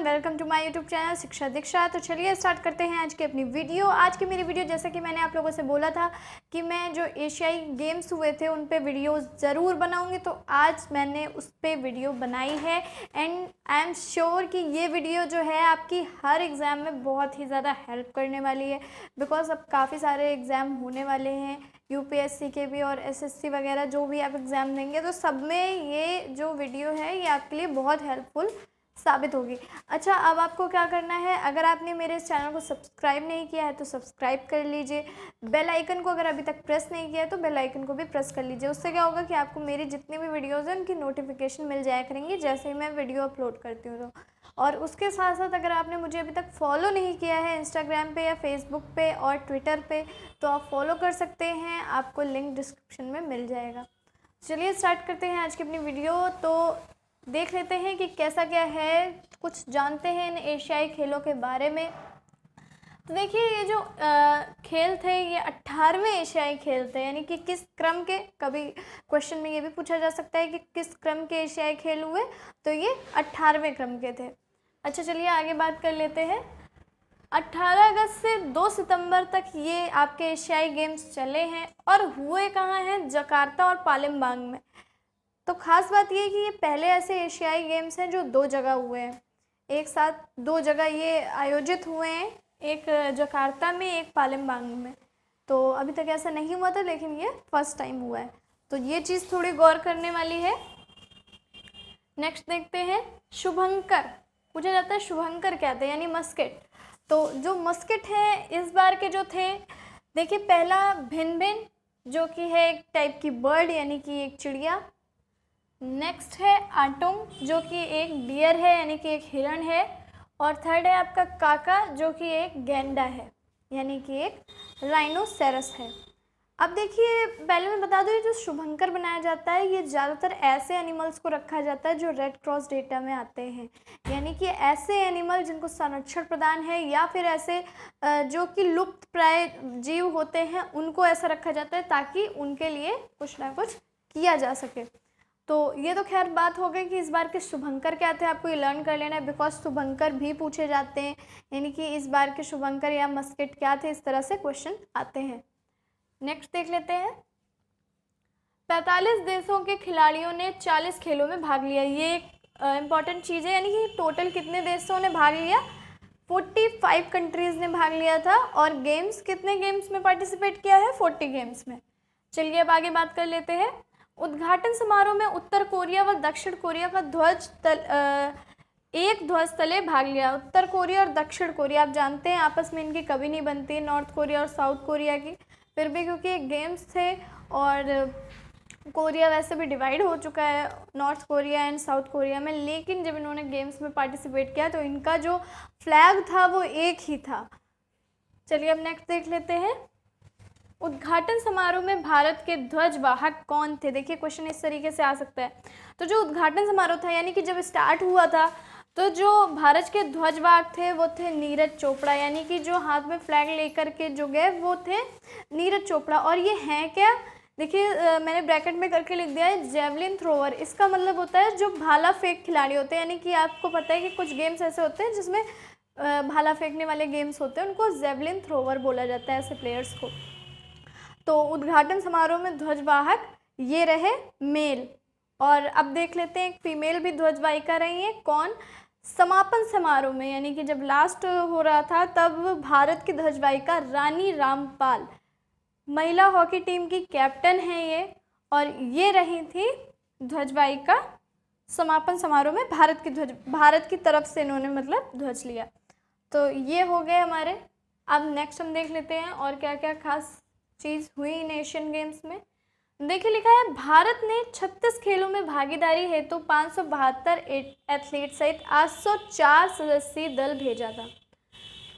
Welcome to my YouTube channel Shiksha Diksha. तो चलिए start करते हैं आज की अपनी वीडियो। आज की मेरी वीडियो, जैसा कि मैंने आप लोगों से बोला था कि मैं जो एशियाई गेम्स हुए थे उन पे वीडियो ज़रूर बनाऊंगी, तो आज मैंने उस पर वीडियो बनाई है। एंड आई एम श्योर कि ये वीडियो जो है आपकी हर एग्ज़ाम में बहुत ही ज़्यादा हेल्प करने वाली है, बिकॉज अब काफ़ी सारे एग्ज़ाम होने वाले हैं, यूपीएससी के भी और एसएससी वगैरह जो भी आप एग्ज़ाम देंगे, तो सब में ये जो वीडियो है ये आपके लिए बहुत हेल्पफुल साबित होगी। अच्छा, अब आपको क्या करना है, अगर आपने मेरे इस चैनल को सब्सक्राइब नहीं किया है तो सब्सक्राइब कर लीजिए। बेल आइकन को अगर अभी तक प्रेस नहीं किया है तो बेल आइकन को भी प्रेस कर लीजिए। उससे क्या होगा कि आपको मेरी जितनी भी वीडियोज़ हैं उनकी नोटिफिकेशन मिल जाया करेंगी जैसे ही मैं वीडियो अपलोड करती हूँ। और उसके साथ साथ अगर आपने मुझे अभी तक फॉलो नहीं किया है इंस्टाग्राम पे या फेसबुक पे और ट्विटर पे, तो आप फॉलो कर सकते हैं, आपको लिंक डिस्क्रिप्शन में मिल जाएगा। चलिए स्टार्ट करते हैं आज की अपनी वीडियो। तो देख लेते हैं कि कैसा क्या है, कुछ जानते हैं इन एशियाई खेलों के बारे में। तो देखिए, ये जो खेल थे ये 18वें एशियाई खेल थे, यानी कि किस क्रम के, कभी क्वेश्चन में ये भी पूछा जा सकता है कि किस क्रम के एशियाई खेल हुए, तो ये 18वें क्रम के थे। अच्छा, चलिए आगे बात कर लेते हैं। 18 अगस्त से 2 सितंबर तक ये आपके एशियाई गेम्स चले हैं और हुए कहाँ हैं, जकार्ता और पालेमबांग में। तो ख़ास बात ये है कि ये पहले ऐसे एशियाई गेम्स हैं जो 2 जगह हुए हैं, एक साथ 2 जगह ये आयोजित हुए हैं, एक जकार्ता में, एक पालेमबांग में। तो अभी तक ऐसा नहीं हुआ था, लेकिन ये फर्स्ट टाइम हुआ है, तो ये चीज़ थोड़ी गौर करने वाली है। नेक्स्ट देखते हैं, शुभंकर पूछा जाता है, शुभंकर क्या थे, यानी मस्केट। तो जो मस्केट है इस बार के जो थे, देखिए पहला भिन जो कि है एक टाइप की बर्ड, यानी कि एक चिड़िया। नेक्स्ट है आटुंग जो कि एक डियर है, यानी कि एक हिरण है। और थर्ड है आपका काका जो कि एक गैंडा है, यानी कि एक राइनोसेरस है। अब देखिए, पहले मैं बता दूँ, ये जो शुभंकर बनाया जाता है ये ज़्यादातर ऐसे एनिमल्स को रखा जाता है जो रेड क्रॉस डेटा में आते हैं, यानी कि ऐसे एनिमल जिनको संरक्षण प्रदान है, या फिर ऐसे जो कि लुप्त प्राय जीव होते हैं उनको ऐसा रखा जाता है ताकि उनके लिए कुछ ना कुछ किया जा सके। तो ये तो खैर बात हो गई कि इस बार के शुभंकर क्या थे, आपको ये लर्न कर लेना है, बिकॉज शुभंकर भी पूछे जाते हैं, यानी कि इस बार के शुभंकर या मस्केट क्या थे, इस तरह से क्वेश्चन आते हैं। नेक्स्ट देख लेते हैं, 45 देशों के खिलाड़ियों ने 40 खेलों में भाग लिया। ये एक इम्पॉर्टेंट चीज़ है, यानी कि टोटल कितने देशों ने भाग लिया, 45 कंट्रीज़ ने भाग लिया था। और गेम्स, कितने गेम्स में पार्टिसिपेट किया है, 40 गेम्स में। चलिए अब आगे बात कर लेते हैं। उद्घाटन समारोह में उत्तर कोरिया व दक्षिण कोरिया का एक ध्वज तले भाग लिया। उत्तर कोरिया और दक्षिण कोरिया, आप जानते हैं आपस में इनकी कभी नहीं बनती, नॉर्थ कोरिया और साउथ कोरिया की, फिर भी क्योंकि गेम्स थे और कोरिया वैसे भी डिवाइड हो चुका है north Korea and south Korea में, लेकिन जब इन्होंने गेम्स में पार्टिसिपेट किया तो इनका जो फ्लैग था वो एक ही था। चलिए अब नेक्स्ट देख लेते हैं, उद्घाटन समारोह में भारत के ध्वजवाहक कौन थे। देखिए क्वेश्चन इस तरीके से आ सकता है। तो जो उद्घाटन समारोह था, यानी कि जब स्टार्ट हुआ था, तो जो भारत के ध्वजवाहक थे वो थे नीरज चोपड़ा, यानी कि जो हाथ में फ्लैग लेकर के जो गए वो थे नीरज चोपड़ा। और ये हैं क्या, देखिए मैंने ब्रैकेट में करके लिख दिया है, जेवलिन थ्रोअर। इसका मतलब होता है जो भाला फेंक खिलाड़ी होते हैं, यानी कि आपको पता है कि कुछ गेम्स ऐसे होते हैं जिसमें भाला फेंकने वाले गेम्स होते हैं, उनको जेवलिन थ्रोअर बोला जाता है ऐसे प्लेयर्स को। तो उद्घाटन समारोह में ध्वजवाहक ये रहे मेल। और अब देख लेते हैं, एक फीमेल भी ध्वजवाहिका रही है, कौन, समापन समारोह में, यानी कि जब लास्ट हो रहा था तब भारत की ध्वजवाहिका रानी रामपाल, महिला हॉकी टीम की कैप्टन है ये, और ये रही थी ध्वजवाहिका समापन समारोह में, भारत की तरफ से इन्होंने मतलब ध्वज लिया। तो ये हो गए हमारे। अब नेक्स्ट हम देख लेते हैं और क्या क्या खास चीज़ हुई इन एशियन गेम्स में। देखिए लिखा है, भारत ने 36 खेलों में भागीदारी हेतु 572 एथलीट सहित 804 सदस्यीय दल भेजा था।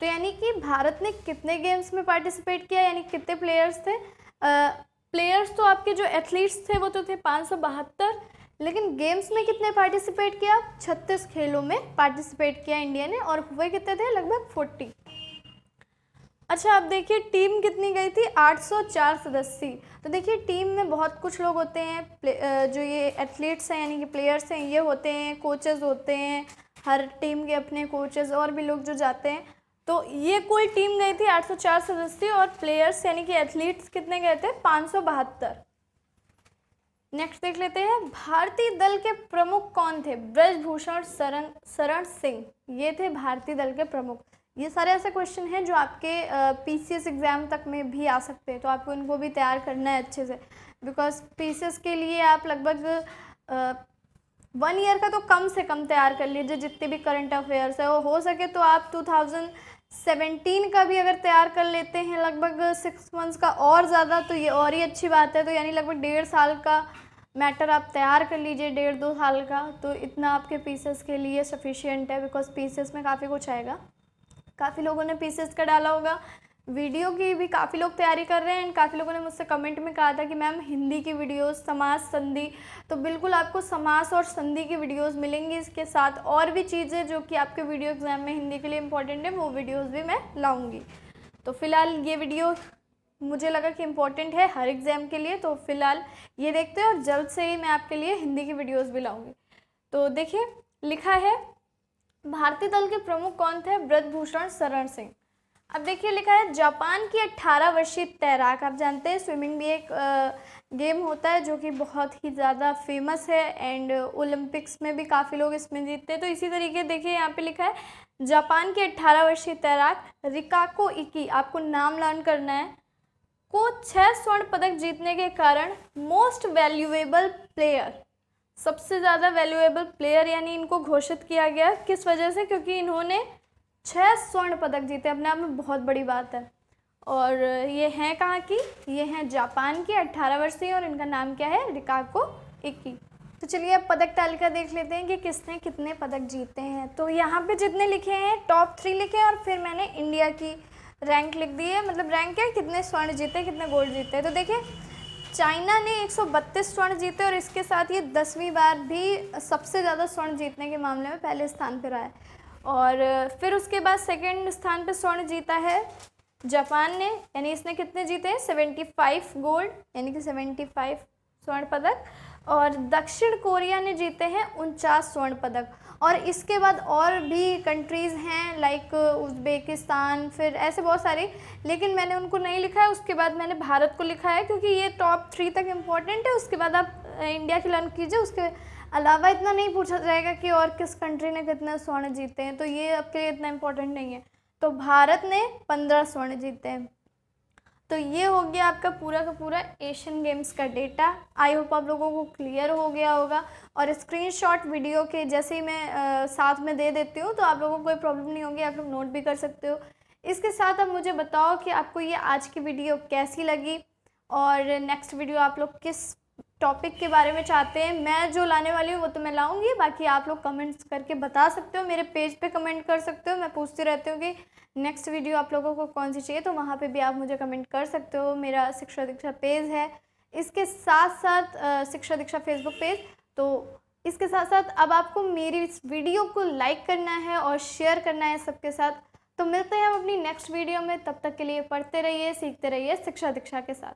तो यानी कि भारत ने कितने गेम्स में पार्टिसिपेट किया, यानी कितने प्लेयर्स थे, प्लेयर्स तो आपके जो एथलीट्स थे वो तो थे 572, लेकिन गेम्स में कितने पार्टिसिपेट किया, 36 खेलों में पार्टिसिपेट किया इंडिया ने, और हुए कितने थे, लगभग 40। अच्छा, अब देखिए टीम कितनी गई थी, 804 सदस्य। तो देखिए टीम में बहुत कुछ लोग होते हैं, जो ये एथलीट्स हैं यानी कि प्लेयर्स हैं ये होते हैं, कोचेज़ होते हैं, हर टीम के अपने कोचेज़ और भी लोग जो जाते हैं। तो ये कुल टीम गई थी 804 सदस्य और प्लेयर्स यानी कि एथलीट्स कितने गए थे, 572। नेक्स्ट देख लेते हैं, भारतीय दल के प्रमुख कौन थे, ब्रजभूषण शरण सिंह, ये थे भारतीय दल के प्रमुख। ये सारे ऐसे क्वेश्चन हैं जो आपके पीसीएस एग्ज़ाम तक में भी आ सकते हैं, तो आपको इनको भी तैयार करना है अच्छे से, बिकॉज पीसीएस के लिए आप लगभग 1 ईयर का तो कम से कम तैयार कर लीजिए, जितने भी करंट अफेयर्स है वो हो सके तो आप 2017 का भी अगर तैयार कर लेते हैं लगभग 6 मंथ्स का और ज़्यादा, तो ये और ही अच्छी बात है। तो यानी लगभग 1.5 साल का मैटर आप तैयार कर लीजिए, 1.5-2 साल का, तो इतना आपके पीसीएस के लिए सफिशिएंट है, बिकॉज पीसीएस में काफ़ी कुछ आएगा। काफ़ी लोगों ने पीसीएस का डाला होगा, वीडियो की भी काफ़ी लोग तैयारी कर रहे हैं, एंड काफ़ी लोगों ने मुझसे कमेंट में कहा था कि मैम हिंदी की वीडियोस समास संधि, तो बिल्कुल आपको समास और संधि की वीडियोस मिलेंगी, इसके साथ और भी चीज़ें जो कि आपके वीडियो एग्जाम में हिंदी के लिए इंपॉर्टेंट है वो वीडियोस भी मैं लाऊंगी। तो फिलहाल ये वीडियो मुझे लगा कि इम्पोर्टेंट है हर एग्ज़ाम के लिए, तो फिलहाल ये देखते हैं और जल्द से ही मैं आपके लिए हिंदी की वीडियोज़ भी लाऊंगी। तो देखिए लिखा है, भारतीय दल के प्रमुख कौन थे, ब्रजभूषण शरण सिंह। अब देखिए लिखा है, जापान की 18 वर्षीय तैराक, आप जानते हैं स्विमिंग भी एक गेम होता है जो कि बहुत ही ज़्यादा फेमस है, एंड ओलंपिक्स में भी काफ़ी लोग इसमें जीतते हैं। तो इसी तरीके देखिए यहाँ पे लिखा है, जापान की 18 वर्षीय तैराक रिकाको इकी, आपको नाम लर्न करना है, को 6 स्वर्ण पदक जीतने के कारण मोस्ट वैल्यूएबल प्लेयर, सबसे ज़्यादा वैल्यूएबल प्लेयर यानी इनको घोषित किया गया। किस वजह से, क्योंकि इन्होंने 6 स्वर्ण पदक जीते, अपने आप में बहुत बड़ी बात है। और ये हैं कहाँ की, ये हैं जापान की, 18 वर्षीय, और इनका नाम क्या है, रिकाको इकी। तो चलिए अब पदक तालिका देख लेते हैं कि किसने कितने पदक जीते हैं। तो यहाँ पे जितने लिखे हैं टॉप 3 लिखे हैं, और फिर मैंने इंडिया की रैंक लिख दी है, मतलब रैंक क्या, कितने स्वर्ण जीते, कितने गोल्ड जीते। तो देखिए चाइना ने 132 स्वर्ण जीते और इसके साथ ये 10वीं बार भी सबसे ज़्यादा स्वर्ण जीतने के मामले में पहले स्थान पर रहा है। और फिर उसके बाद सेकंड स्थान पर स्वर्ण जीता है जापान ने, यानी इसने कितने जीते हैं, 75 गोल्ड यानी कि 75 स्वर्ण पदक। और दक्षिण कोरिया ने जीते हैं 49 स्वर्ण पदक। और इसके बाद और भी कंट्रीज़ हैं लाइक उज़्बेकिस्तान, फिर ऐसे बहुत सारे, लेकिन मैंने उनको नहीं लिखा है। उसके बाद मैंने भारत को लिखा है क्योंकि ये टॉप 3 तक इम्पॉर्टेंट है, उसके बाद आप इंडिया की लर्न कीजिए, उसके अलावा इतना नहीं पूछा जाएगा कि और किस कंट्री ने कितने स्वर्ण जीते हैं, तो ये आपके लिए इतना इम्पोर्टेंट नहीं है। तो भारत ने 15 स्वर्ण जीते हैं। तो ये हो गया आपका पूरा का पूरा एशियन गेम्स का डेटा। आई होप आप लोगों को क्लियर हो गया होगा, और स्क्रीनशॉट वीडियो के जैसे ही मैं साथ में दे देती हूँ तो आप लोगों को कोई प्रॉब्लम नहीं होगी, आप लोग नोट भी कर सकते हो। इसके साथ अब मुझे बताओ कि आपको ये आज की वीडियो कैसी लगी, और नेक्स्ट वीडियो आप लोग किस टॉपिक के बारे में चाहते हैं। मैं जो लाने वाली हूँ वो तो मैं लाऊंगी, बाकी आप लोग कमेंट्स करके बता सकते हो, मेरे पेज पे कमेंट कर सकते हो। मैं पूछती रहती हूँ कि नेक्स्ट वीडियो आप लोगों को कौन सी चाहिए, तो वहाँ पे भी आप मुझे कमेंट कर सकते हो। मेरा शिक्षा दीक्षा पेज है, इसके साथ साथ शिक्षा दीक्षा फेसबुक पेज। तो इसके साथ साथ अब आपको मेरी इस वीडियो को लाइक करना है और शेयर करना है सबके साथ। तो मिलते हैं हम अपनी नेक्स्ट वीडियो में, तब तक के लिए पढ़ते रहिए, सीखते रहिए शिक्षा दीक्षा के साथ।